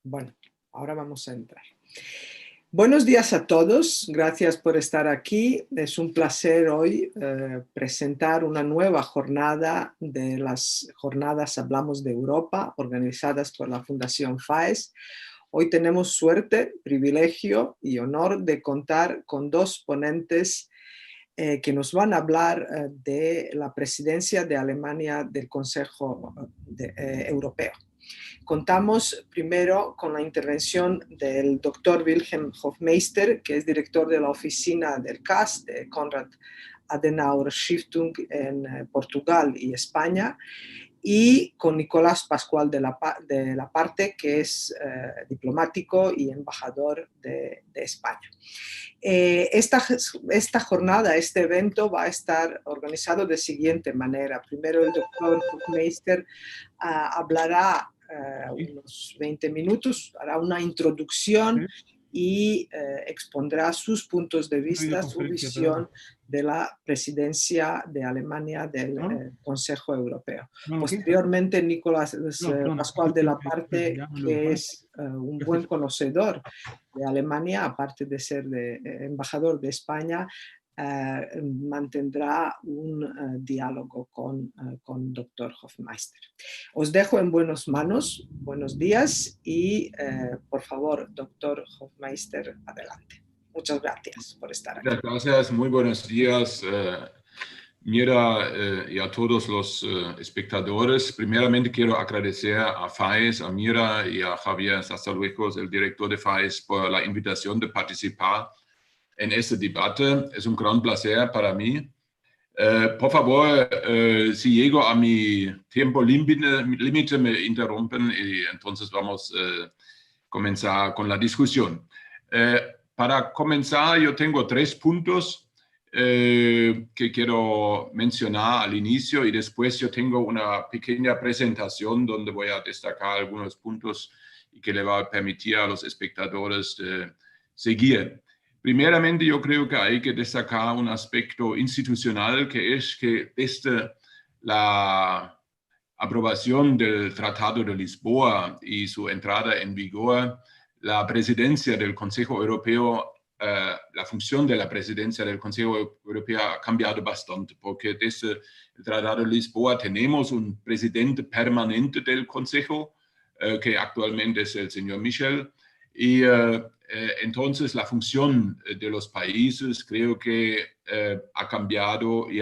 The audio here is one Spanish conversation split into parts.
Bueno, ahora vamos a entrar. Buenos días a todos, gracias por estar aquí. Es un placer hoy presentar una nueva jornada de las jornadas Hablamos de Europa, organizadas por la Fundación FAES. Hoy tenemos suerte, privilegio y honor de contar con dos ponentes que nos van a hablar de la presidencia de Alemania del Consejo Europeo. Contamos primero con la intervención del doctor Wilhelm Hofmeister, que es director de la oficina del CAS, de Konrad Adenauer Stiftung en Portugal y España, y con Nicolás Pascual de la Parte, que es diplomático y embajador de España. Esta jornada, este evento va a estar organizado de siguiente manera. Primero el doctor Hofmeister hablará unos 20 minutos, hará una introducción y expondrá sus puntos de vista, su visión de la presidencia de Alemania del Consejo Europeo. Posteriormente, Nicolás Pascual de la Parte, que es un buen conocedor de Alemania, aparte de ser embajador de España, mantendrá un diálogo con Dr. Hofmeister. Os dejo en buenas manos, buenos días y por favor, Dr. Hofmeister, adelante. Muchas gracias por estar aquí. Muchas gracias, muy buenos días, Mira, y a todos los espectadores. Primeramente quiero agradecer a FAES, a Mira y a Javier Sasaluejos, el director de FAES, por la invitación de participar en este debate. Es un gran placer para mí. Por favor, si llego a mi tiempo límite, me interrumpen y entonces vamos a comenzar con la discusión. Para comenzar, yo tengo 3 puntos que quiero mencionar al inicio y después yo tengo una pequeña presentación donde voy a destacar algunos puntos y que le va a permitir a los espectadores seguir. Primeramente, yo creo que hay que destacar un aspecto institucional, que es que desde la aprobación del Tratado de Lisboa y su entrada en vigor, la presidencia del Consejo Europeo, la función de la presidencia del Consejo Europeo ha cambiado bastante, porque desde el Tratado de Lisboa tenemos un presidente permanente del Consejo, que actualmente es el señor Michel, y entonces la función de los países creo que ha cambiado y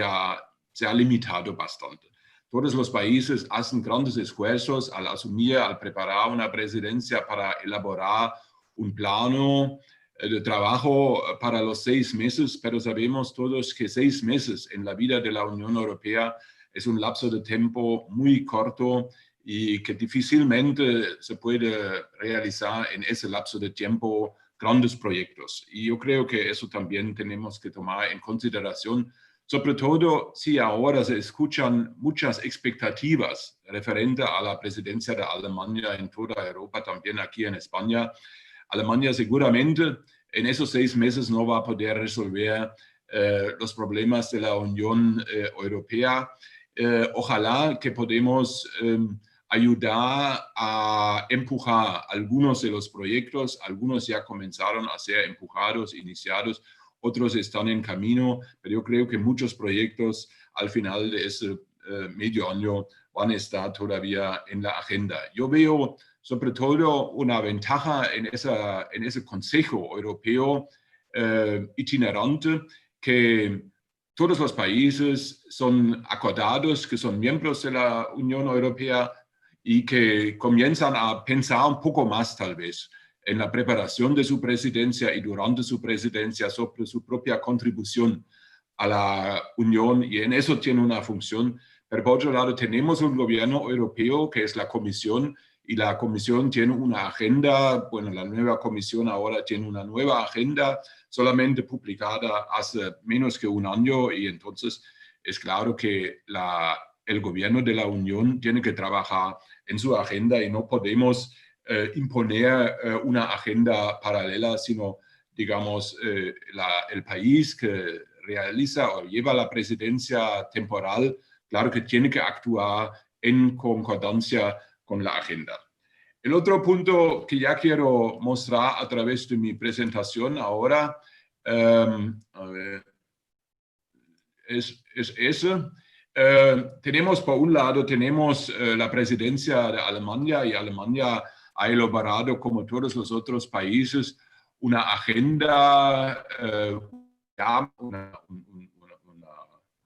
se ha limitado bastante. Todos los países hacen grandes esfuerzos al asumir, al preparar una presidencia para elaborar un plano de trabajo para los 6 meses, pero sabemos todos que 6 meses en la vida de la Unión Europea es un lapso de tiempo muy corto y que difícilmente se puede realizar en ese lapso de tiempo grandes proyectos. Y yo creo que eso también tenemos que tomar en consideración, sobre todo si ahora se escuchan muchas expectativas referentes a la presidencia de Alemania en toda Europa, también aquí en España. Alemania seguramente en esos 6 meses no va a poder resolver los problemas de la Unión Europea. Ojalá que podamos ayudar a empujar algunos de los proyectos. Algunos ya comenzaron a ser empujados, iniciados, otros están en camino, pero yo creo que muchos proyectos al final de este medio año van a estar todavía en la agenda. Yo veo sobre todo una ventaja en ese Consejo Europeo itinerante, que todos los países son acordados, que son miembros de la Unión Europea y que comienzan a pensar un poco más tal vez en la preparación de su presidencia y durante su presidencia sobre su propia contribución a la Unión, y en eso tiene una función. Pero por otro lado tenemos un gobierno europeo que es la Comisión, y la Comisión tiene una agenda. Bueno, la nueva Comisión ahora tiene una nueva agenda solamente publicada hace menos que un año, y entonces es claro que el gobierno de la Unión tiene que trabajar en su agenda y no podemos imponer una agenda paralela, sino, digamos, el país que realiza o lleva la presidencia temporal, claro que tiene que actuar en concordancia con la agenda. El otro punto que ya quiero mostrar a través de mi presentación ahora, a ver, es ese. Tenemos por un lado, tenemos la presidencia de Alemania, y Alemania ha elaborado, como todos los otros países, una agenda,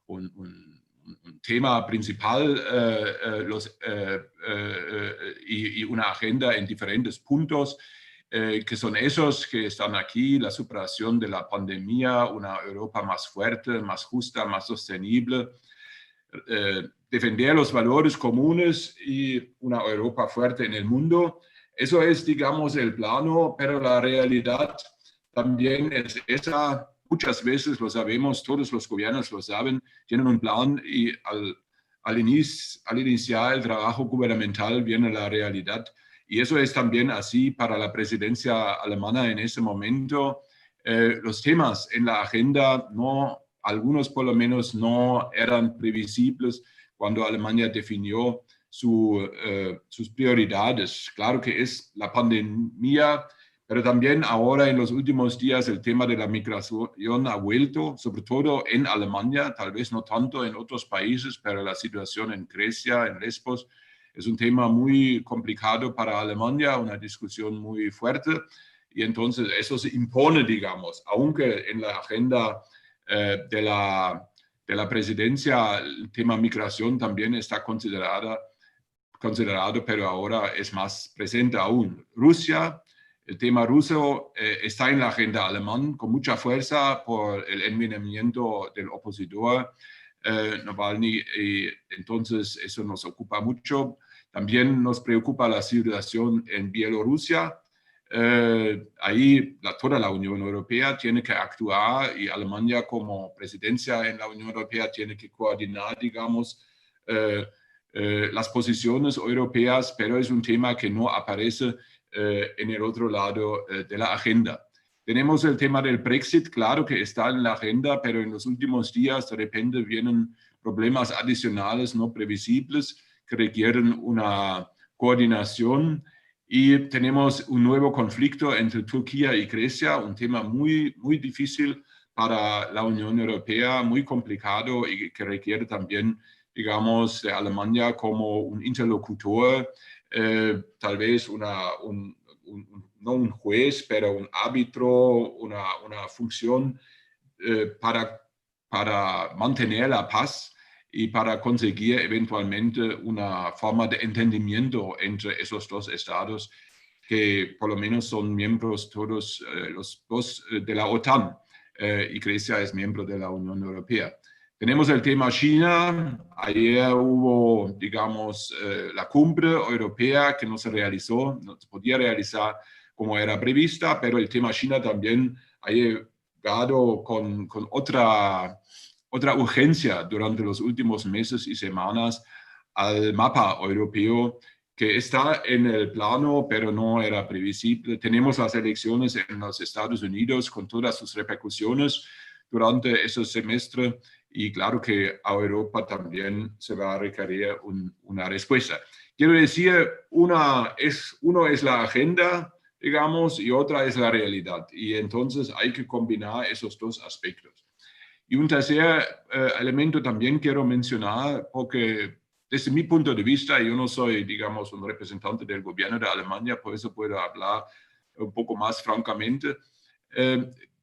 un tema principal y una agenda en diferentes puntos, que son esos que están aquí: la superación de la pandemia, una Europa más fuerte, más justa, más sostenible, defender los valores comunes y una Europa fuerte en el mundo. Eso es, digamos, el plano, pero la realidad también es esa. Muchas veces lo sabemos, todos los gobiernos lo saben, tienen un plan y al iniciar el trabajo gubernamental viene la realidad. Y eso es también así para la presidencia alemana en ese momento. Los temas en la agenda, no, algunos por lo menos, no eran previsibles cuando Alemania definió sus prioridades. Claro que es la pandemia, pero también ahora en los últimos días el tema de la migración ha vuelto, sobre todo en Alemania, tal vez no tanto en otros países, pero la situación en Grecia, en Lesbos, es un tema muy complicado para Alemania, una discusión muy fuerte, y entonces eso se impone, digamos, aunque en la agenda de la presidencia el tema migración también está considerado, pero ahora es más presente aún. Rusia, el tema ruso está en la agenda alemana con mucha fuerza por el envenenamiento del opositor Navalny, y entonces eso nos ocupa mucho. También nos preocupa la situación en Bielorrusia. Ahí toda la Unión Europea tiene que actuar, y Alemania como presidencia en la Unión Europea tiene que coordinar, digamos, las posiciones europeas, pero es un tema que no aparece en el otro lado de la agenda. Tenemos el tema del Brexit, claro que está en la agenda, pero en los últimos días de repente vienen problemas adicionales no previsibles que requieren una coordinación. Y tenemos un nuevo conflicto entre Turquía y Grecia, un tema muy, muy difícil para la Unión Europea, muy complicado, y que requiere también, digamos, de Alemania como un interlocutor, tal vez no un juez, pero un árbitro, una función para mantener la paz y para conseguir eventualmente una forma de entendimiento entre esos dos estados, que por lo menos son miembros todos los dos de la OTAN, y Grecia es miembro de la Unión Europea. Tenemos el tema China. Ayer hubo, digamos, la cumbre europea que no se realizó, no se podía realizar como era prevista, pero el tema China también ha llegado con otra urgencia durante los últimos meses y semanas al mapa europeo, que está en el plano, pero no era previsible. Tenemos las elecciones en los Estados Unidos con todas sus repercusiones durante ese semestre, y claro que a Europa también se va a requerir una respuesta. Quiero decir, uno es la agenda, digamos, y otra es la realidad. Y entonces hay que combinar esos dos aspectos. Y un tercer elemento también quiero mencionar, porque desde mi punto de vista, yo no soy, digamos, un representante del gobierno de Alemania, por eso puedo hablar un poco más francamente.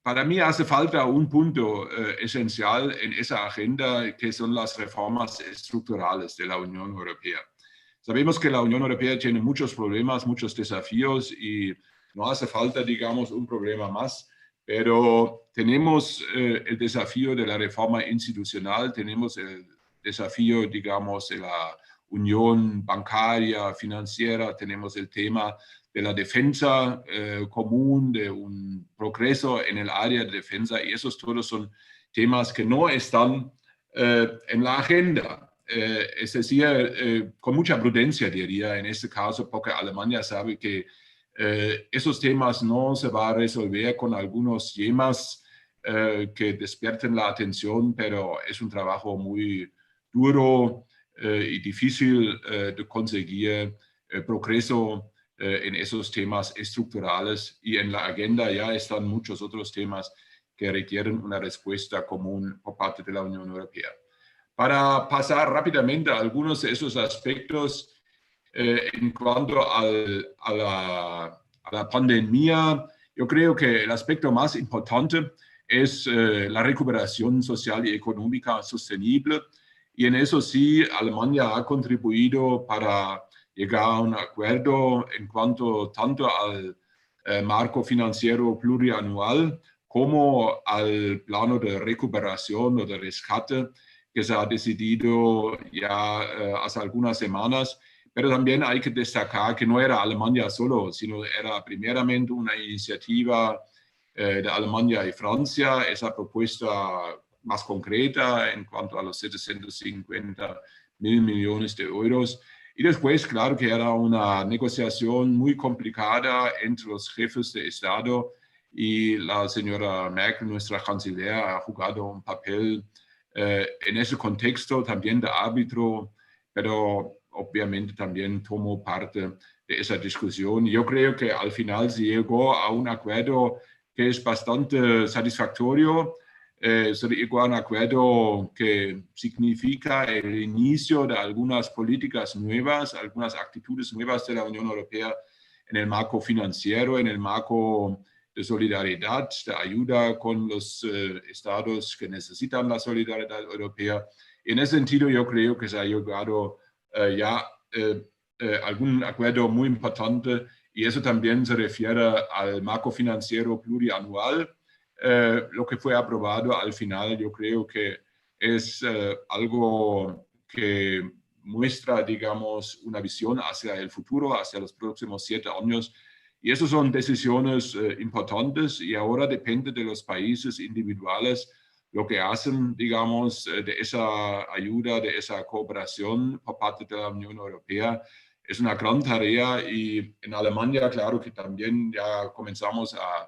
Para mí hace falta un punto esencial en esa agenda, que son las reformas estructurales de la Unión Europea. Sabemos que la Unión Europea tiene muchos problemas, muchos desafíos, y no hace falta, digamos, un problema más, pero tenemos el desafío de la reforma institucional, tenemos el desafío, digamos, de la unión bancaria, financiera, tenemos el tema de la defensa común, de un progreso en el área de defensa, y esos todos son temas que no están en la agenda. Es decir, con mucha prudencia diría en este caso, porque Alemania sabe que esos temas no se van a resolver con algunos temas que despierten la atención, pero es un trabajo muy duro y difícil de conseguir progreso en esos temas estructurales, y en la agenda ya están muchos otros temas que requieren una respuesta común por parte de la Unión Europea. Para pasar rápidamente a algunos de esos aspectos en cuanto a la pandemia, yo creo que el aspecto más importante es la recuperación social y económica sostenible, y en eso sí Alemania ha contribuido para llegar a un acuerdo en cuanto tanto al marco financiero plurianual como al plano de recuperación o de rescate que se ha decidido ya hace algunas semanas. Pero también hay que destacar que no era Alemania solo, sino era primeramente una iniciativa de Alemania y Francia, esa propuesta más concreta en cuanto a los 750 mil millones de euros. Y después, claro que era una negociación muy complicada entre los jefes de Estado, y la señora Merkel, nuestra canciller, ha jugado un papel en ese contexto también de árbitro, pero obviamente también tomó parte de esa discusión. Yo creo que al final se llegó a un acuerdo que es bastante satisfactorio. Se llegó a un acuerdo que significa el inicio de algunas políticas nuevas, algunas actitudes nuevas de la Unión Europea en el marco financiero, en el marco de solidaridad, de ayuda con los estados que necesitan la solidaridad europea. En ese sentido, yo creo que se ha llegado ya algún acuerdo muy importante, y eso también se refiere al marco financiero plurianual. Lo que fue aprobado al final, yo creo que es algo que muestra, digamos, una visión hacia el futuro, hacia los próximos 7 años. Y esas son decisiones importantes, y ahora depende de los países individuales lo que hacen, digamos, de esa ayuda, de esa cooperación por parte de la Unión Europea. Es una gran tarea, y en Alemania, claro que también ya comenzamos a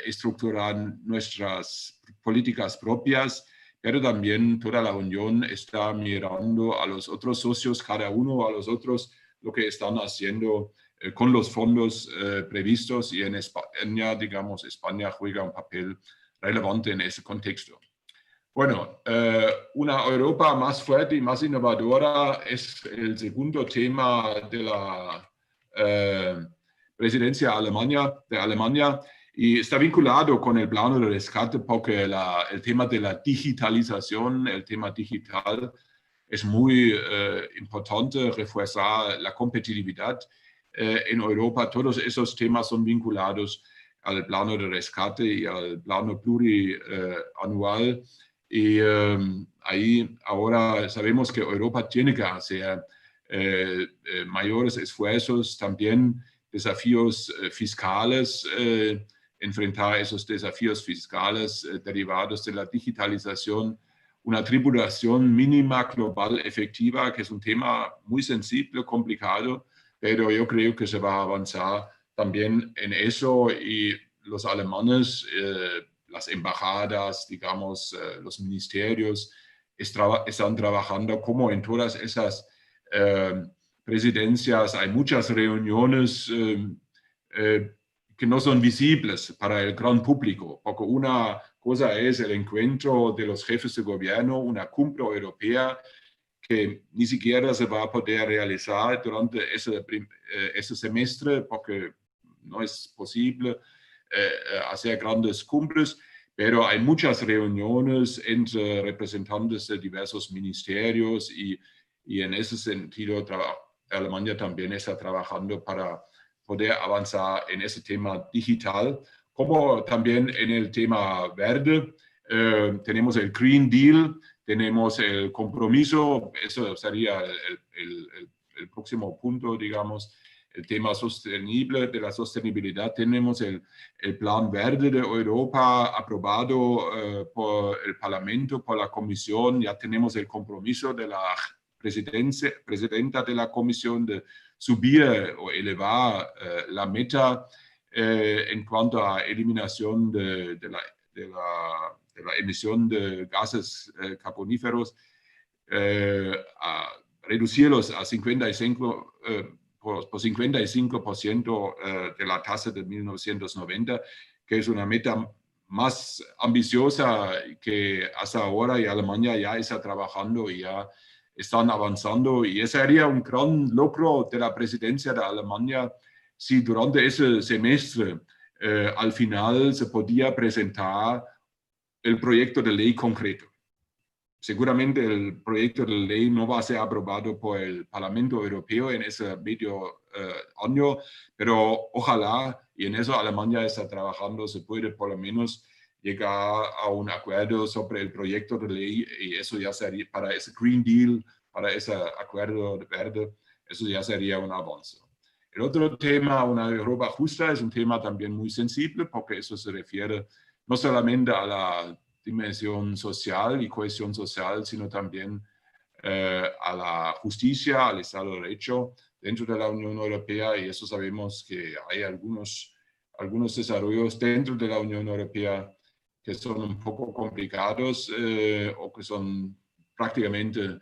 estructurar nuestras políticas propias, pero también toda la Unión está mirando a los otros socios, cada uno a los otros, lo que están haciendo con los fondos previstos, y en España, digamos, España juega un papel relevante en ese contexto. Bueno, una Europa más fuerte y más innovadora es el segundo tema de la presidencia de Alemania, y está vinculado con el plano de rescate, porque el tema de la digitalización, el tema digital, es muy importante refuerzar la competitividad en Europa. Todos esos temas son vinculados al plano de rescate y al plano plurianual. Y ahí ahora sabemos que Europa tiene que hacer mayores esfuerzos, también desafíos fiscales, enfrentar esos desafíos fiscales derivados de la digitalización, una tributación mínima global efectiva, que es un tema muy sensible, complicado, pero yo creo que se va a avanzar también en eso, y los alemanes, las embajadas, digamos, los ministerios, están trabajando como en todas esas presidencias. Hay muchas reuniones que no son visibles para el gran público, porque una cosa es el encuentro de los jefes de gobierno, una cumbre europea que ni siquiera se va a poder realizar durante ese semestre, porque no es posible hacer grandes cumbres, pero hay muchas reuniones entre representantes de diversos ministerios, y en ese sentido Alemania también está trabajando para poder avanzar en ese tema digital, como también en el tema verde. Tenemos el Green Deal, tenemos el compromiso, eso sería el próximo punto, digamos, el tema sostenible, de la sostenibilidad. Tenemos el Plan Verde de Europa aprobado por el Parlamento, por la Comisión. Ya tenemos el compromiso de la presidenta de la Comisión de subir o elevar la meta en cuanto a eliminación de la emisión de gases carboníferos, a reducirlos a 55% por 55% de la tasa de 1990, que es una meta más ambiciosa que hasta ahora, y Alemania ya está trabajando y ya están avanzando, y ese sería un gran logro de la presidencia de Alemania si durante ese semestre al final se podía presentar el proyecto de ley concreto. Seguramente el proyecto de ley no va a ser aprobado por el Parlamento Europeo en ese medio año, pero ojalá, y en eso Alemania está trabajando, se puede por lo menos llegar a un acuerdo sobre el proyecto de ley, y eso ya sería para ese Green Deal, para ese acuerdo verde, eso ya sería un avance. El otro tema, una Europa justa, es un tema también muy sensible, porque eso se refiere no solamente a la dimensión social y cohesión social, sino también a la justicia, al Estado de Derecho dentro de la Unión Europea, y eso sabemos que hay algunos desarrollos dentro de la Unión Europea que son un poco complicados o que son prácticamente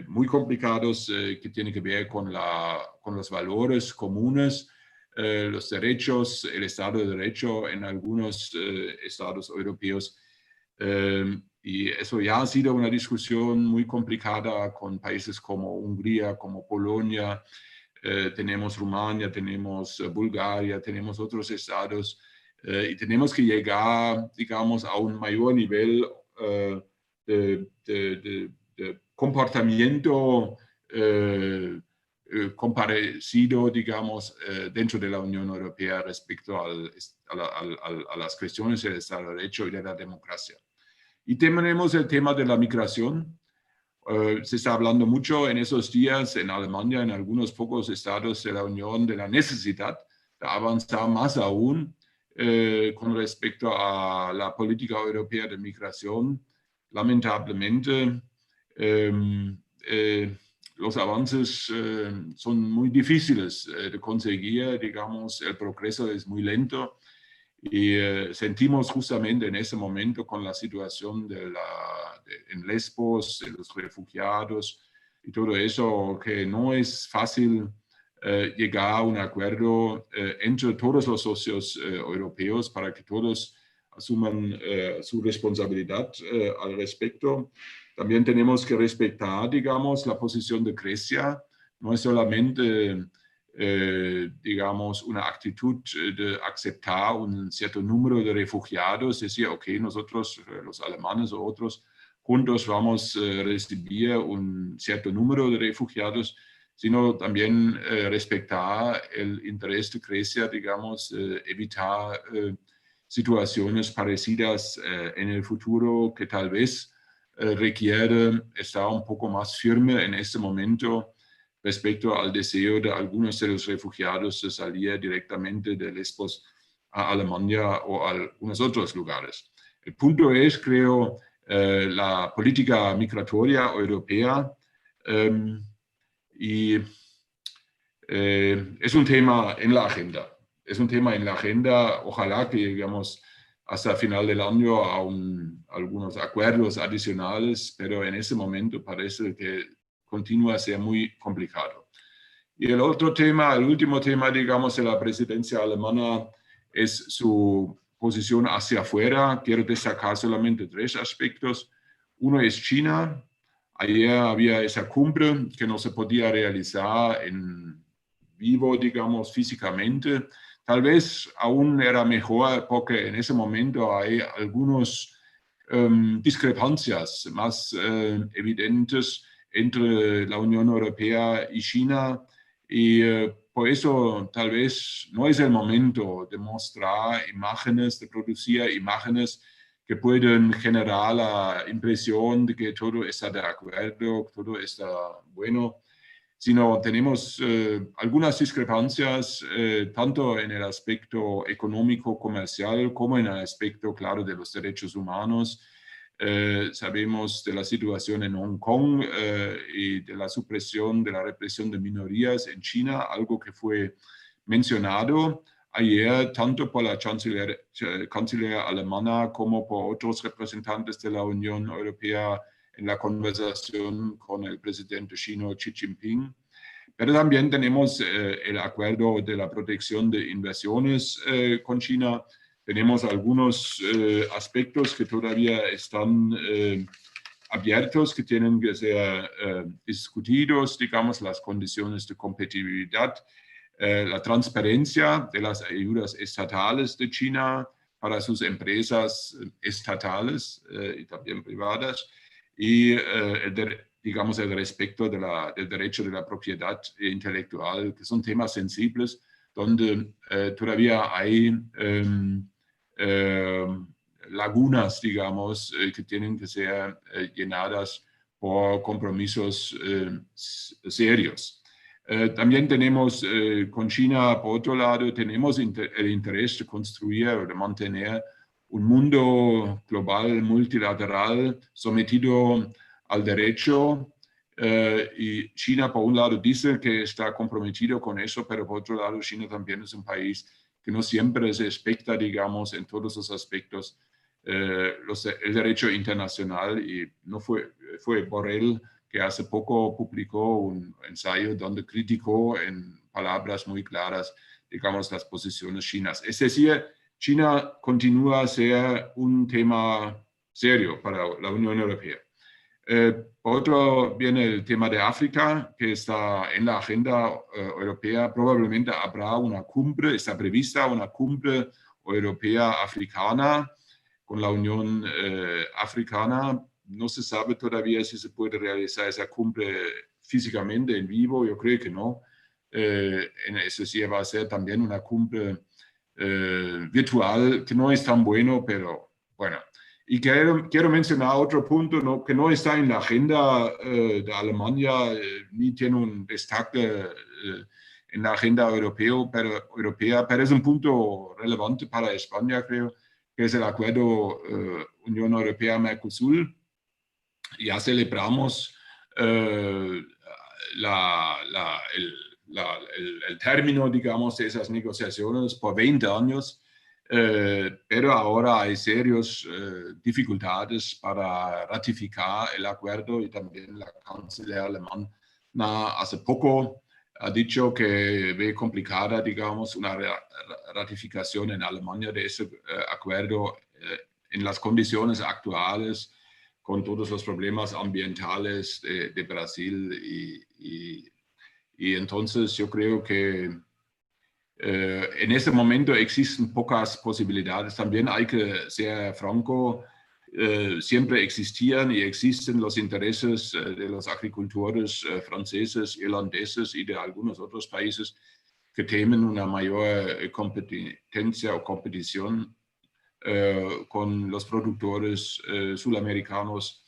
muy complicados, que tienen que ver con los valores comunes, los derechos, el Estado de Derecho en algunos estados europeos. Y eso ya ha sido una discusión muy complicada con países como Hungría, como Polonia, tenemos Rumania, tenemos Bulgaria, tenemos otros estados, y tenemos que llegar, digamos, a un mayor nivel de comportamiento comparecido, digamos, dentro de la Unión Europea respecto a las cuestiones del Estado de Derecho y de la democracia. Y tenemos el tema de la migración. Se está hablando mucho en esos días en Alemania, en algunos pocos estados de la Unión, de la necesidad de avanzar más aún con respecto a la política europea de migración. Lamentablemente, los avances son muy difíciles de conseguir, digamos, el progreso es muy lento, y sentimos justamente en ese momento con la situación en Lesbos, de los refugiados y todo eso, que no es fácil llegar a un acuerdo entre todos los socios europeos para que todos asuman su responsabilidad al respecto. También tenemos que respetar, digamos, la posición de Grecia. No es solamente, digamos, una actitud de aceptar un cierto número de refugiados, decir, ok, nosotros, los alemanes o otros, juntos vamos a recibir un cierto número de refugiados, sino también respetar el interés de Grecia, digamos, evitar situaciones parecidas en el futuro, que tal vez requiere estar un poco más firme en este momento respecto al deseo de algunos de los refugiados de salir directamente de Lesbos a Alemania o a algunos otros lugares. El punto es, creo, la política migratoria europea, y es un tema en la agenda. Es un tema en la agenda. Ojalá que llegamos hasta el final del año a algunos acuerdos adicionales, pero en ese momento parece que continúa a ser muy complicado. Y el otro tema, el último tema, digamos, de la presidencia alemana es su posición hacia afuera. Quiero destacar solamente 3 aspectos. Uno es China. Ayer había esa cumbre que no se podía realizar en vivo, digamos, físicamente. Tal vez aún era mejor porque en ese momento hay algunas discrepancias más evidentes entre la Unión Europea y China, y por eso tal vez no es el momento de mostrar imágenes, de producir imágenes que pueden generar la impresión de que todo está de acuerdo, todo está bueno, sino tenemos algunas discrepancias tanto en el aspecto económico, comercial, como en el aspecto, claro, de los derechos humanos. Sabemos de la situación en Hong Kong y de la supresión, de la represión de minorías en China, algo que fue mencionado ayer tanto por la canciller alemana como por otros representantes de la Unión Europea en la conversación con el presidente chino Xi Jinping. Pero también tenemos el acuerdo de la protección de inversiones con China. Tenemos algunos aspectos que todavía están abiertos, que tienen que ser discutidos, digamos, las condiciones de competitividad, la transparencia de las ayudas estatales de China para sus empresas estatales y también privadas, y digamos, el respeto del derecho de la propiedad intelectual, que son temas sensibles donde todavía hay lagunas, digamos, que tienen que ser llenadas por compromisos serios. También tenemos con China, por otro lado, tenemos el interés de construir o de mantener un mundo global, multilateral, sometido al derecho, y China por un lado dice que está comprometido con eso, pero por otro lado China también es un país que no siempre se respecta, digamos, en todos los aspectos el derecho internacional, y no fue Borrell que hace poco publicó un ensayo donde criticó en palabras muy claras, digamos, las posiciones chinas. Es decir, China continúa a ser un tema serio para la Unión Europea. Otro viene el tema de África, que está en la agenda europea. Probablemente habrá una cumbre, está prevista una cumbre europea africana con la Unión Africana. No se sabe todavía si se puede realizar esa cumbre físicamente en vivo, yo creo que no. Eso sí va a ser también una cumbre virtual, que no es tan bueno, pero bueno. Y quiero mencionar otro punto que no está en la agenda de Alemania, ni tiene un destaque en la agenda europea, pero es un punto relevante para España, creo, que es el acuerdo Unión Europea-Mercosur. Ya celebramos el término, digamos, de esas negociaciones por 20 años. Pero ahora hay serias dificultades para ratificar el acuerdo, y también la canciller alemana hace poco ha dicho que ve complicada, digamos, una ratificación en Alemania de ese acuerdo en las condiciones actuales, con todos los problemas ambientales de Brasil, y entonces yo creo que en este momento existen pocas posibilidades. También hay que ser franco, siempre existían y existen los intereses de los agricultores franceses, irlandeses y de algunos otros países que temen una mayor competencia o competición con los productores sudamericanos,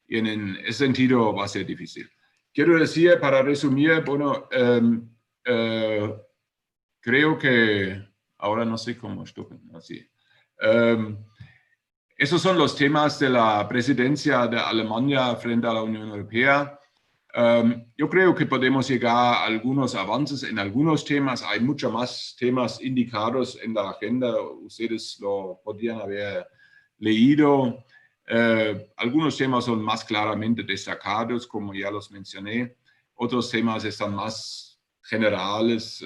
y en ese sentido va a ser difícil. Quiero decir, para resumir, bueno, creo que ahora no sé cómo estoy así. Esos son los temas de la presidencia de Alemania frente a la Unión Europea. Yo creo que podemos llegar a algunos avances en algunos temas. Hay muchos más temas indicados en la agenda. Ustedes lo podrían haber leído. Algunos temas son más claramente destacados, como ya los mencioné. Otros temas están más generales,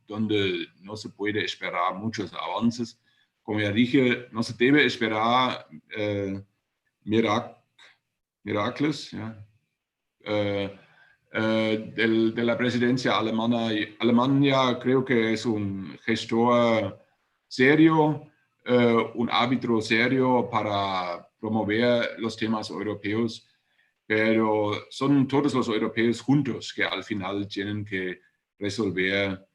donde no se puede esperar muchos avances. Como ya dije, no se debe esperar miracles, ¿ja? De la presidencia alemana. Alemania creo que es un gestor serio, un árbitro serio para promover los temas europeos, pero son todos los europeos juntos que al final tienen que resolver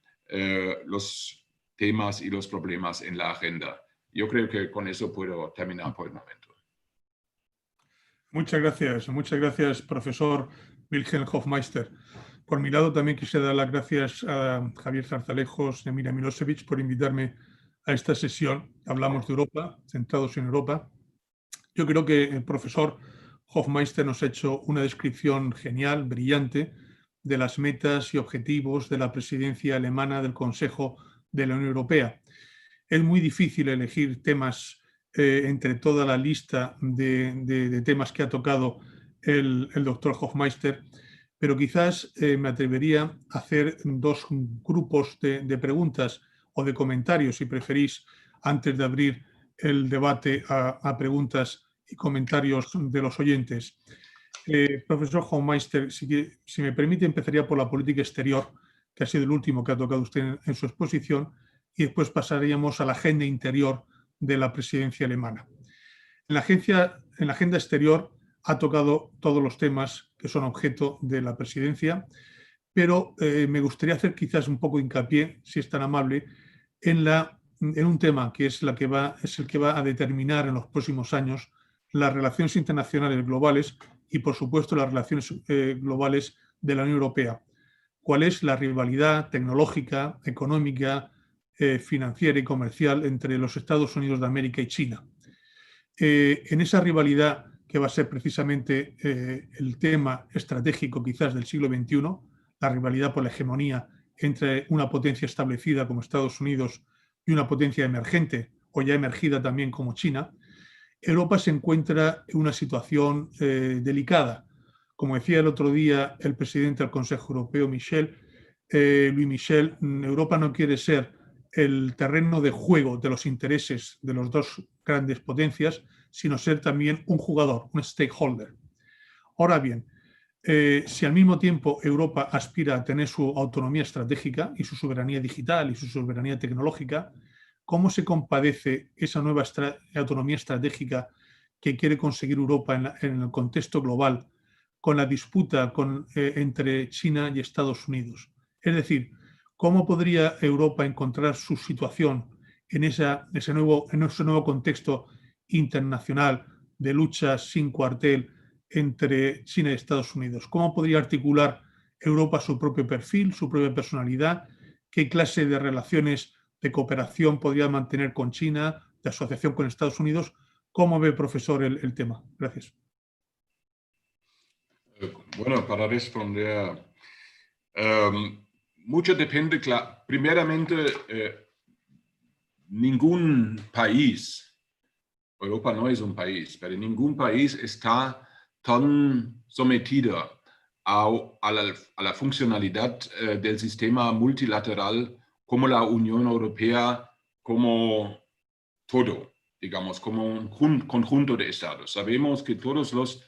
los temas y los problemas en la agenda. Yo creo que con eso puedo terminar por el momento. Muchas gracias, profesor Wilhelm Hofmeister. Por mi lado, también quisiera dar las gracias a Javier Zarzalejos y a Mira Milosevic por invitarme a esta sesión. Hablamos de Europa, centrados en Europa. Yo creo que el profesor Hofmeister nos ha hecho una descripción genial, brillante, de las metas y objetivos de la presidencia alemana del Consejo de la Unión Europea. Es muy difícil elegir temas entre toda la lista de temas que ha tocado el doctor Hofmeister, pero quizás me atrevería a hacer dos grupos de preguntas o de comentarios, si preferís, antes de abrir el debate a preguntas y comentarios de los oyentes. Profesor Hofmeister, si me permite, empezaría por la política exterior, que ha sido el último que ha tocado usted en su exposición, y después pasaríamos a la agenda interior de la presidencia alemana. En la agenda exterior ha tocado todos los temas que son objeto de la presidencia, pero me gustaría hacer quizás un poco hincapié, si es tan amable, en un tema que es el que va a determinar en los próximos años las relaciones internacionales globales y, por supuesto, las relaciones globales de la Unión Europea. ¿Cuál es la rivalidad tecnológica, económica, financiera y comercial entre los Estados Unidos de América y China? En esa rivalidad, que va a ser precisamente el tema estratégico quizás del siglo XXI, la rivalidad por la hegemonía entre una potencia establecida como Estados Unidos y una potencia emergente o ya emergida también como China, Europa se encuentra en una situación delicada. Como decía el otro día el presidente del Consejo Europeo, Louis Michel, Europa no quiere ser el terreno de juego de los intereses de las dos grandes potencias, sino ser también un jugador, un stakeholder. Ahora bien, si al mismo tiempo Europa aspira a tener su autonomía estratégica y su soberanía digital y su soberanía tecnológica, ¿cómo se compadece esa nueva autonomía estratégica que quiere conseguir Europa en el contexto global con la disputa entre China y Estados Unidos? Es decir, ¿cómo podría Europa encontrar su situación en ese nuevo contexto internacional de lucha sin cuartel entre China y Estados Unidos? ¿Cómo podría articular Europa su propio perfil, su propia personalidad? ¿Qué clase de relaciones de cooperación podría mantener con China, de asociación con Estados Unidos? ¿Cómo ve, profesor, el tema? Gracias. Bueno, para responder, mucho depende, primeramente, ningún país, Europa no es un país, pero ningún país está tan sometido a la funcionalidad del sistema multilateral como la Unión Europea, como todo, digamos, como un conjunto de estados. Sabemos que todos los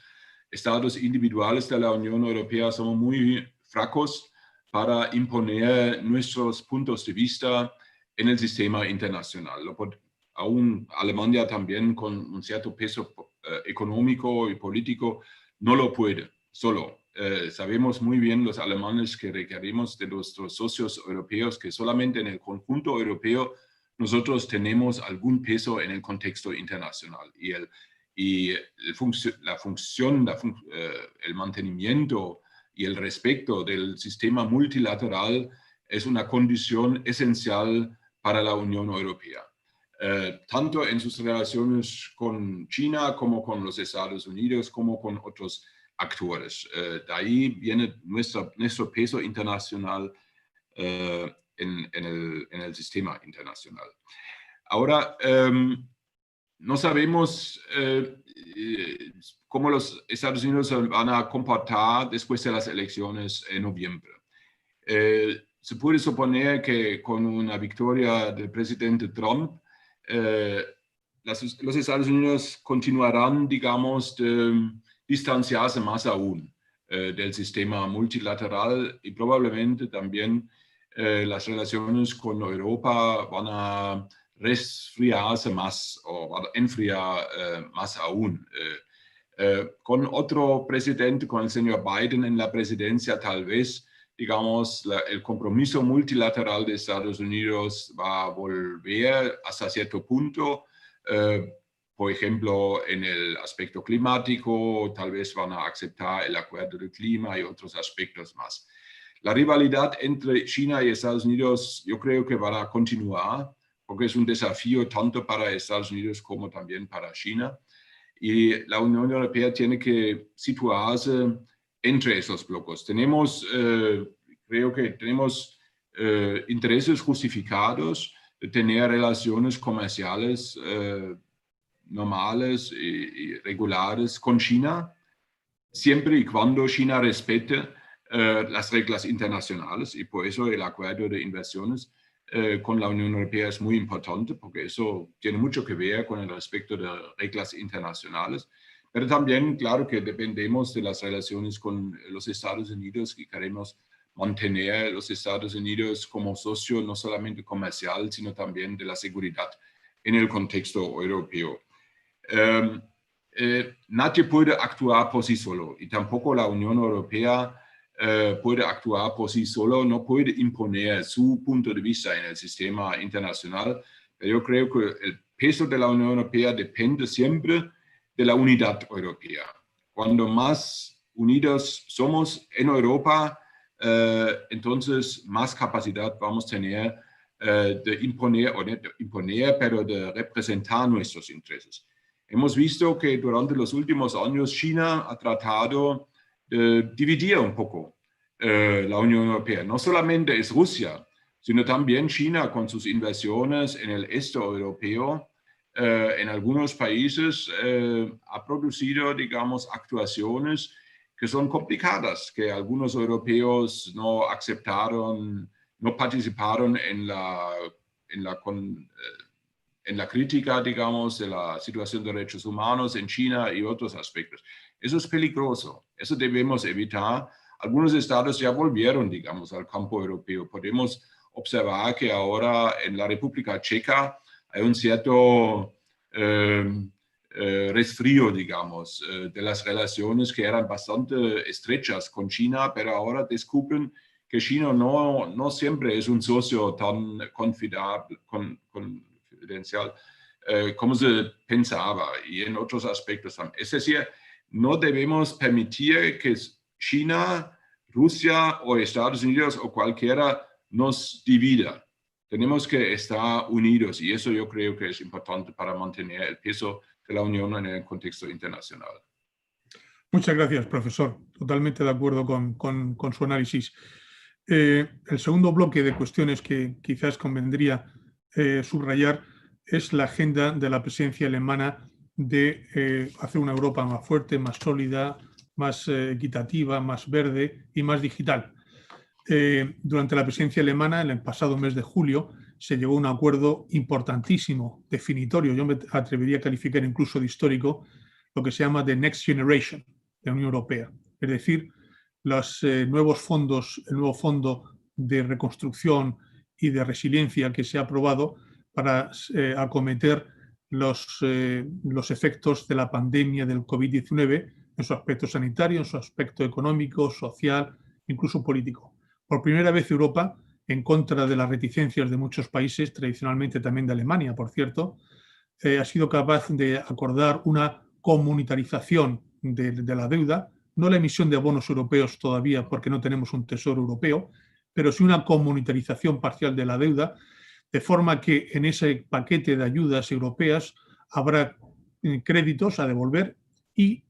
estados individuales de la Unión Europea son muy fracos para imponer nuestros puntos de vista en el sistema internacional. Aún Alemania también con un cierto peso económico y político no lo puede solo. Sabemos muy bien los alemanes que requerimos de nuestros socios europeos que solamente en el conjunto europeo nosotros tenemos algún peso en el contexto internacional la función, el mantenimiento y el respeto del sistema multilateral es una condición esencial para la Unión Europea. Tanto en sus relaciones con China como con los Estados Unidos, como con otros actores. De ahí viene nuestro peso internacional en el sistema internacional. Ahora, no sabemos cómo los Estados Unidos se van a comportar después de las elecciones en noviembre. Se puede suponer que con una victoria del presidente Trump, los Estados Unidos continuarán, digamos, de distanciarse más aún del sistema multilateral y probablemente también las relaciones con Europa van a resfriarse más o van a enfriar más aún. Con otro presidente, con el señor Biden en la presidencia, tal vez, digamos, el compromiso multilateral de Estados Unidos va a volver hasta cierto punto. Por ejemplo, en el aspecto climático, tal vez van a aceptar el acuerdo del clima y otros aspectos más. La rivalidad entre China y Estados Unidos, yo creo que va a continuar, porque es un desafío tanto para Estados Unidos como también para China. Y la Unión Europea tiene que situarse entre esos bloques. Creo que tenemos intereses justificados de tener relaciones comerciales normales y regulares con China, siempre y cuando China respete las reglas internacionales, y por eso el acuerdo de inversiones con la Unión Europea es muy importante, porque eso tiene mucho que ver con el respeto de reglas internacionales. Pero también, claro, que dependemos de las relaciones con los Estados Unidos y queremos mantener los Estados Unidos como socio no solamente comercial, sino también de la seguridad en el contexto europeo. Nadie puede actuar por sí solo, y tampoco la Unión Europea puede actuar por sí solo, no puede imponer su punto de vista en el sistema internacional. Pero yo creo que el peso de la Unión Europea depende siempre de la unidad europea. Cuando más unidos somos en Europa, entonces más capacidad vamos a tener de imponer, o no de imponer, pero de representar nuestros intereses. Hemos visto que durante los últimos años China ha tratado de dividir un poco la Unión Europea. No solamente es Rusia, sino también China con sus inversiones en el este europeo. En algunos países ha producido, digamos, actuaciones que son complicadas, que algunos europeos no aceptaron, no participaron en la crítica, digamos, de la situación de derechos humanos en China y otros aspectos. Eso es peligroso, eso debemos evitar. Algunos estados ya volvieron, digamos, al campo europeo. Podemos observar que ahora en la República Checa hay un cierto resfrío, digamos, de las relaciones que eran bastante estrechas con China, pero ahora descubren que China no siempre es un socio tan confidencial como se pensaba, y en otros aspectos también. Es decir, no debemos permitir que China, Rusia o Estados Unidos o cualquiera nos divida. Tenemos que estar unidos, y eso yo creo que es importante para mantener el peso de la Unión en el contexto internacional. Muchas gracias, profesor. Totalmente de acuerdo con su análisis. El segundo bloque de cuestiones que quizás convendría subrayar es la agenda de la presidencia alemana de hacer una Europa más fuerte, más sólida, más equitativa, más verde y más digital. Durante la presidencia alemana, en el pasado mes de julio, se llegó a un acuerdo importantísimo, definitorio, yo me atrevería a calificar incluso de histórico, lo que se llama The Next Generation de la Unión Europea. Es decir, los nuevos fondos, el nuevo fondo de reconstrucción y de resiliencia que se ha aprobado para acometer los efectos de la pandemia del COVID-19 en su aspecto sanitario, en su aspecto económico, social, incluso político. Por primera vez Europa, en contra de las reticencias de muchos países, tradicionalmente también de Alemania, por cierto, ha sido capaz de acordar una comunitarización de la deuda, no la emisión de bonos europeos todavía porque no tenemos un tesoro europeo, pero sí una comunitarización parcial de la deuda, de forma que en ese paquete de ayudas europeas habrá créditos a devolver y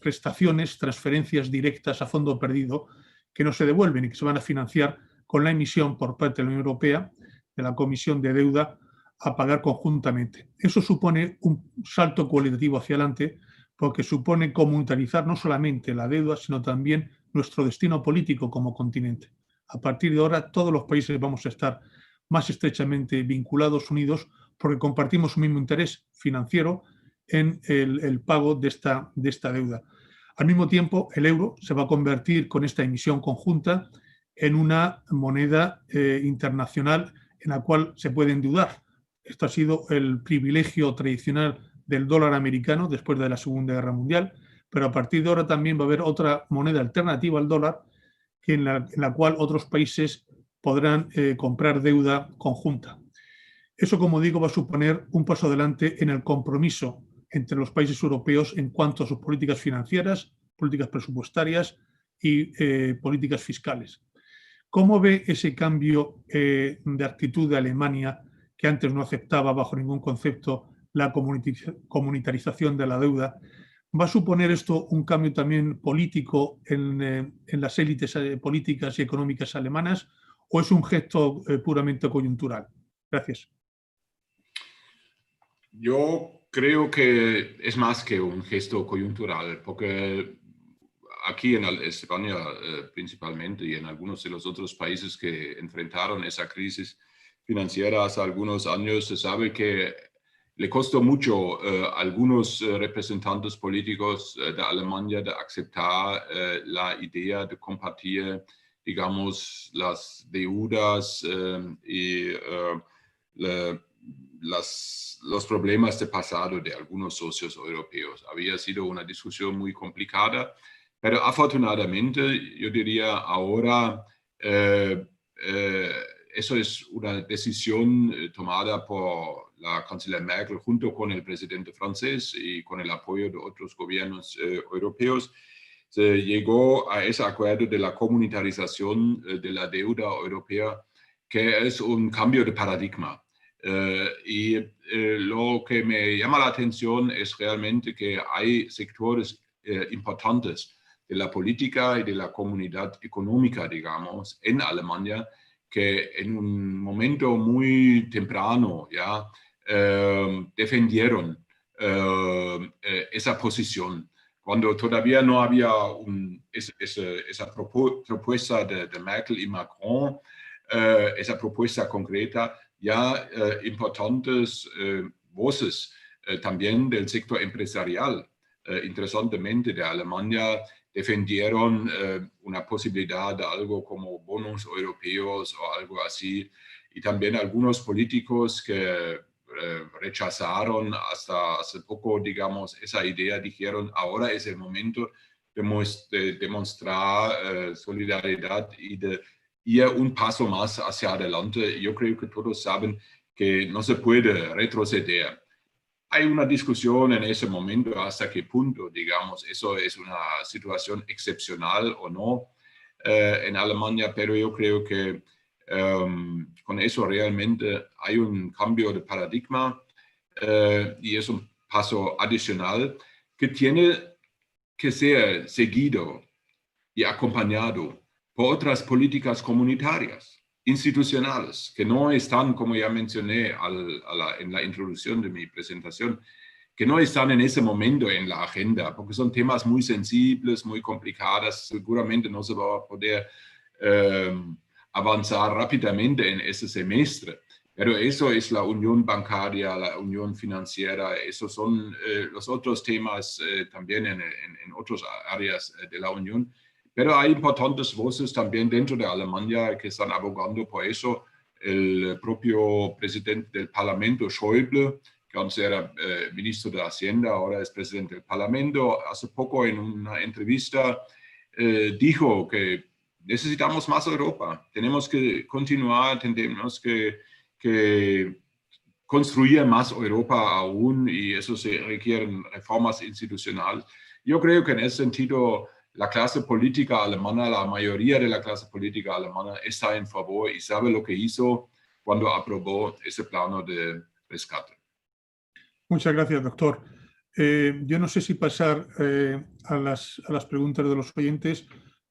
prestaciones, transferencias directas a fondo perdido que no se devuelven y que se van a financiar con la emisión por parte de la Unión Europea de la Comisión de Deuda a pagar conjuntamente. Eso supone un salto cualitativo hacia adelante porque supone comunitarizar no solamente la deuda, sino también nuestro destino político como continente. A partir de ahora, todos los países vamos a estar más estrechamente vinculados, unidos, porque compartimos un mismo interés financiero en el pago de esta deuda. Al mismo tiempo, el euro se va a convertir con esta emisión conjunta en una moneda internacional en la cual se puede endeudar. Esto ha sido el privilegio tradicional del dólar americano después de la Segunda Guerra Mundial, pero a partir de ahora también va a haber otra moneda alternativa al dólar en la cual otros países podrán comprar deuda conjunta. Eso, como digo, va a suponer un paso adelante en el compromiso entre los países europeos en cuanto a sus políticas financieras, políticas presupuestarias y políticas fiscales. ¿Cómo ve ese cambio de actitud de Alemania, que antes no aceptaba bajo ningún concepto la comunitarización de la deuda? ¿Va a suponer esto un cambio también político en las élites políticas y económicas alemanas o es un gesto puramente coyuntural? Gracias. Yo creo que es más que un gesto coyuntural, porque aquí en España principalmente y en algunos de los otros países que enfrentaron esa crisis financiera hace algunos años, se sabe que le costó mucho a algunos representantes políticos de Alemania de aceptar la idea de compartir, digamos, las deudas y los problemas de pasado de algunos socios europeos. Había sido una discusión muy complicada, pero afortunadamente, yo diría ahora, eso es una decisión tomada por la canciller Merkel junto con el presidente francés y con el apoyo de otros gobiernos europeos. Se llegó a ese acuerdo de la comunitarización de la deuda europea, que es un cambio de paradigma. Lo que me llama la atención es realmente que hay sectores importantes de la política y de la comunidad económica, digamos, en Alemania, que en un momento muy temprano ya defendieron esa posición. Cuando todavía no había esa propuesta de Merkel y Macron, esa propuesta concreta, ya importantes voces también del sector empresarial, interesantemente de Alemania, defendieron una posibilidad de algo como bonos europeos o algo así, y también algunos políticos que rechazaron hasta hace poco, digamos, esa idea, dijeron, ahora es el momento de demostrar solidaridad y de ir un paso más hacia adelante. Yo creo que todos saben que no se puede retroceder. Hay una discusión en ese momento hasta qué punto, digamos, eso es una situación excepcional o no en Alemania, pero yo creo que con eso realmente hay un cambio de paradigma y es un paso adicional que tiene que ser seguido y acompañado por otras políticas comunitarias, institucionales, que no están, como ya mencioné en la introducción de mi presentación, que no están en ese momento en la agenda, porque son temas muy sensibles, muy complicados, seguramente no se va a poder avanzar rápidamente en ese semestre. Pero eso es la unión bancaria, la unión financiera, esos son los otros temas también en otras áreas de la unión. Pero hay importantes voces también dentro de Alemania que están abogando por eso. El propio presidente del Parlamento, Schäuble, que antes era ministro de Hacienda, ahora es presidente del Parlamento, hace poco en una entrevista dijo que necesitamos más Europa, tenemos que continuar, tenemos que construir más Europa aún, y eso se requieren reformas institucionales. Yo creo que en ese sentido la clase política alemana, la mayoría de la clase política alemana está en favor y sabe lo que hizo cuando aprobó ese plano de rescate. Muchas gracias, doctor. Yo no sé si pasar a las preguntas de los oyentes.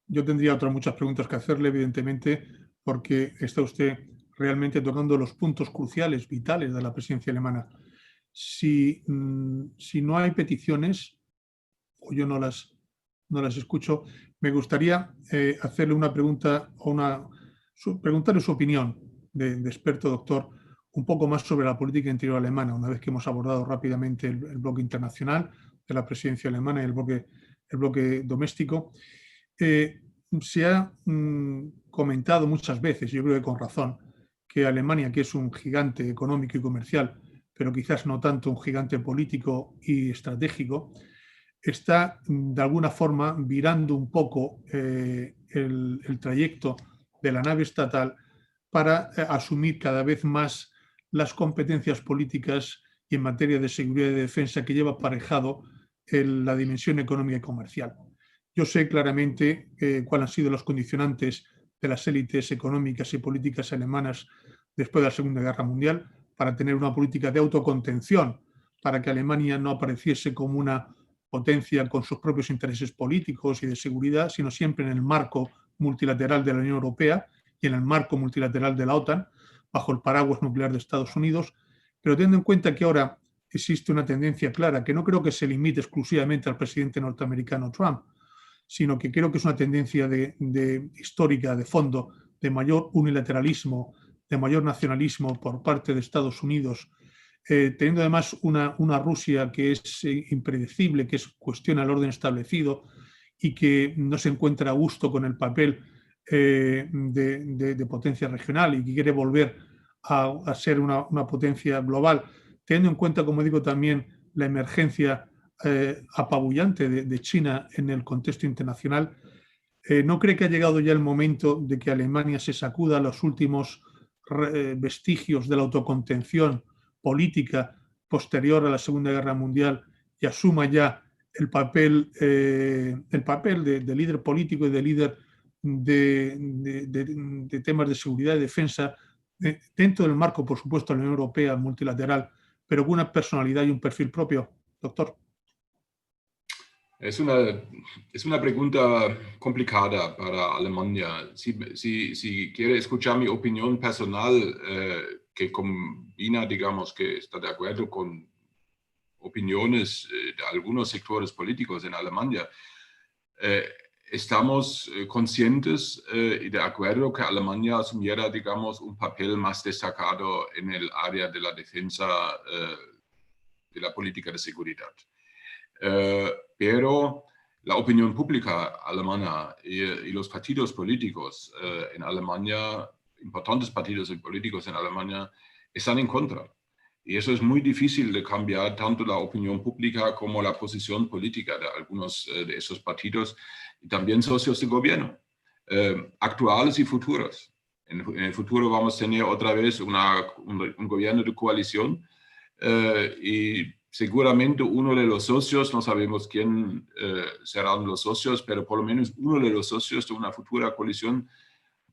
Yo tendría otras muchas preguntas que hacerle, evidentemente, porque está usted realmente tocando los puntos cruciales, vitales de la presidencia alemana. Si no hay peticiones, o yo no las escucho, me gustaría hacerle una pregunta, preguntarle su opinión de experto, doctor, un poco más sobre la política interior alemana, una vez que hemos abordado rápidamente el bloque internacional de la presidencia alemana y el bloque doméstico. Se ha comentado muchas veces, yo creo que con razón, que Alemania, que es un gigante económico y comercial, pero quizás no tanto un gigante político y estratégico, está de alguna forma virando un poco el trayecto de la nave estatal para asumir cada vez más las competencias políticas y en materia de seguridad y defensa que lleva aparejado la dimensión económica y comercial. Yo sé claramente cuáles han sido los condicionantes de las élites económicas y políticas alemanas después de la Segunda Guerra Mundial para tener una política de autocontención, para que Alemania no apareciese como una potencia con sus propios intereses políticos y de seguridad, sino siempre en el marco multilateral de la Unión Europea y en el marco multilateral de la OTAN, bajo el paraguas nuclear de Estados Unidos, pero teniendo en cuenta que ahora existe una tendencia clara que no creo que se limite exclusivamente al presidente norteamericano Trump, sino que creo que es una tendencia histórica, de fondo, de mayor unilateralismo, de mayor nacionalismo por parte de Estados Unidos, teniendo además una Rusia que es impredecible, que cuestiona el orden establecido y que no se encuentra a gusto con el papel de potencia regional y que quiere volver a ser una potencia global, teniendo en cuenta, como digo, también la emergencia apabullante de China en el contexto internacional. ¿No cree que ha llegado ya el momento de que Alemania se sacuda los últimos vestigios de la autocontención política posterior a la Segunda Guerra Mundial y asuma ya el papel de líder político y de líder de temas de seguridad y defensa dentro del marco, por supuesto, de la Unión Europea multilateral, pero con una personalidad y un perfil propio? Doctor. Es una pregunta complicada para Alemania. Si quiere escuchar mi opinión personal, que combina, digamos, que está de acuerdo con opiniones de algunos sectores políticos en Alemania, estamos conscientes y de acuerdo que Alemania asumiera, digamos, un papel más destacado en el área de la defensa de la política de seguridad. Pero la opinión pública alemana y los partidos políticos en Alemania, importantes partidos políticos en Alemania, están en contra. Y eso es muy difícil de cambiar, tanto la opinión pública como la posición política de algunos de esos partidos y también socios de gobierno, actuales y futuros. En el futuro vamos a tener otra vez un gobierno de coalición y seguramente uno de los socios, no sabemos quién serán los socios, pero por lo menos uno de los socios de una futura coalición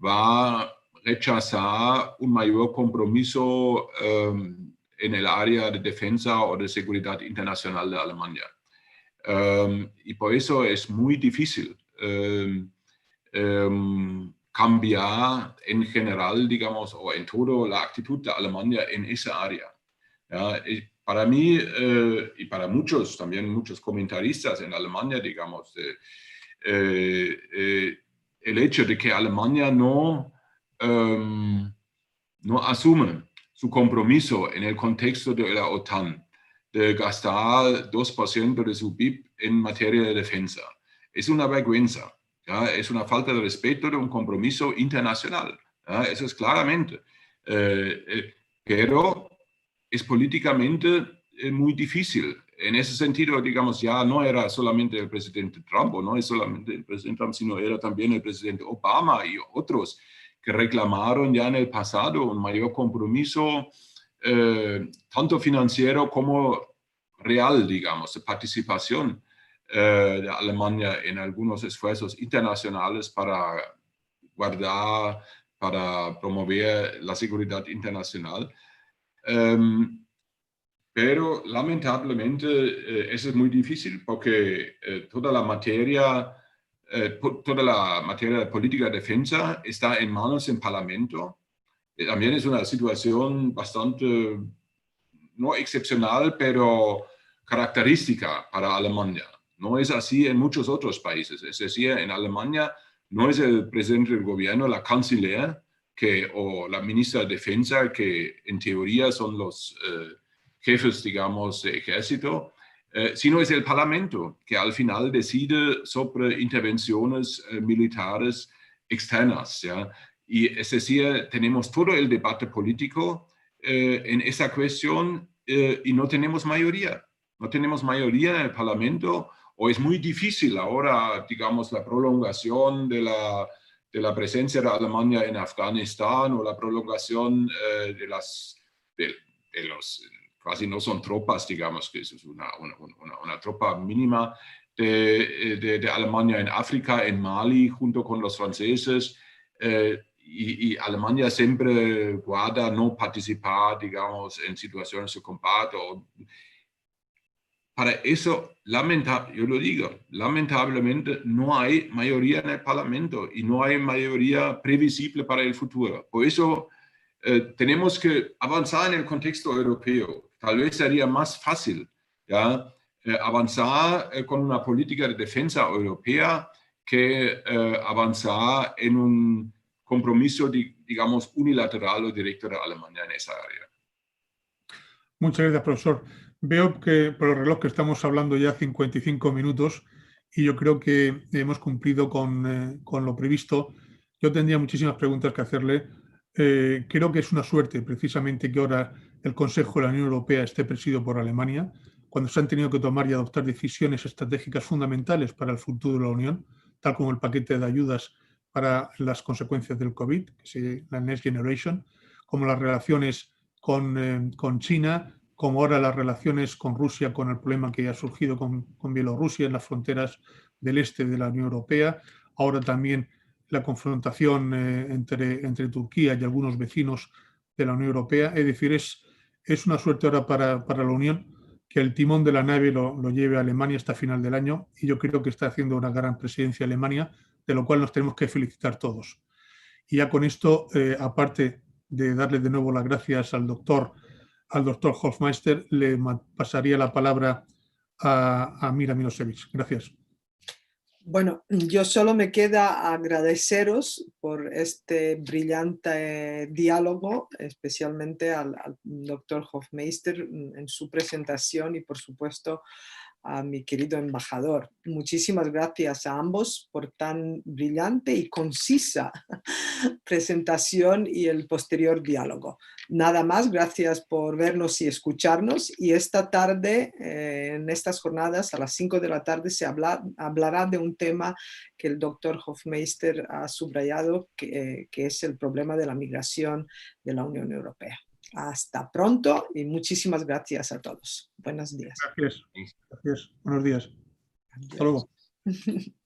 va a rechazar un mayor compromiso en el área de defensa o de seguridad internacional de Alemania. Y por eso es muy difícil cambiar en general, digamos, o en todo la actitud de Alemania en esa área. ¿Ya? Para mí y para muchos, también muchos comentaristas en Alemania, digamos, el hecho de que Alemania no asume su compromiso en el contexto de la OTAN de gastar 2% de su PIB en materia de defensa. Es una vergüenza, ¿ya? Es una falta de respeto de un compromiso internacional, ¿ya? Eso es claramente. Pero es políticamente muy difícil. En ese sentido, digamos, ya no era solamente el presidente Trump, o no es solamente el presidente Trump, sino era también el presidente Obama y otros que reclamaron ya en el pasado un mayor compromiso, tanto financiero como real, digamos, de participación de Alemania en algunos esfuerzos internacionales para guardar, para promover la seguridad internacional. Pero lamentablemente eso es muy difícil porque toda la materia de política de defensa está en manos del Parlamento. También es una situación bastante, no excepcional, pero característica para Alemania. No es así en muchos otros países. Es decir, en Alemania no es el presidente del gobierno, la canciller, o la ministra de Defensa, que en teoría son los jefes, digamos, de ejército, sino es el Parlamento que al final decide sobre intervenciones militares externas, ¿ya? Y es decir, tenemos todo el debate político en esa cuestión y no tenemos mayoría. No tenemos mayoría en el Parlamento, o es muy difícil ahora, digamos, la prolongación de la presencia de Alemania en Afganistán o la prolongación de los, casi no son tropas, digamos, que es una tropa mínima de Alemania en África, en Mali, junto con los franceses, y Alemania siempre guarda no participar, digamos, en situaciones de combate. Para eso, yo lo digo, lamentablemente no hay mayoría en el Parlamento y no hay mayoría previsible para el futuro. Por eso tenemos que avanzar en el contexto europeo. Tal vez sería más fácil, ¿ya? Avanzar con una política de defensa europea que avanzar en un compromiso, digamos, unilateral o directo de Alemania en esa área. Muchas gracias, profesor. Veo que por el reloj que estamos hablando ya 55 minutos y yo creo que hemos cumplido con lo previsto. Yo tendría muchísimas preguntas que hacerle. Creo que es una suerte precisamente que ahora el Consejo de la Unión Europea esté presidido por Alemania, cuando se han tenido que tomar y adoptar decisiones estratégicas fundamentales para el futuro de la Unión, tal como el paquete de ayudas para las consecuencias del COVID, la Next Generation, como las relaciones con China, como ahora las relaciones con Rusia, con el problema que ha surgido con Bielorrusia en las fronteras del este de la Unión Europea, ahora también la confrontación entre Turquía y algunos vecinos de la Unión Europea. Es decir, es una suerte ahora para la Unión que el timón de la nave lo lleve a Alemania hasta final del año, y yo creo que está haciendo una gran presidencia Alemania, de lo cual nos tenemos que felicitar todos. Y ya con esto, aparte de darle de nuevo las gracias al doctor Hofmeister, le pasaría la palabra a Mira Milošević. Gracias. Bueno, yo solo me queda agradeceros por este brillante diálogo, especialmente al doctor Hofmeister en su presentación y, por supuesto, a mi querido embajador. Muchísimas gracias a ambos por tan brillante y concisa presentación y el posterior diálogo. Nada más, gracias por vernos y escucharnos, y esta tarde, en estas jornadas, a las 5 de la tarde, se hablará de un tema que el doctor Hofmeister ha subrayado, que es el problema de la migración de la Unión Europea. Hasta pronto y muchísimas gracias a todos. Buenos días. Gracias. Buenos días. Hasta luego.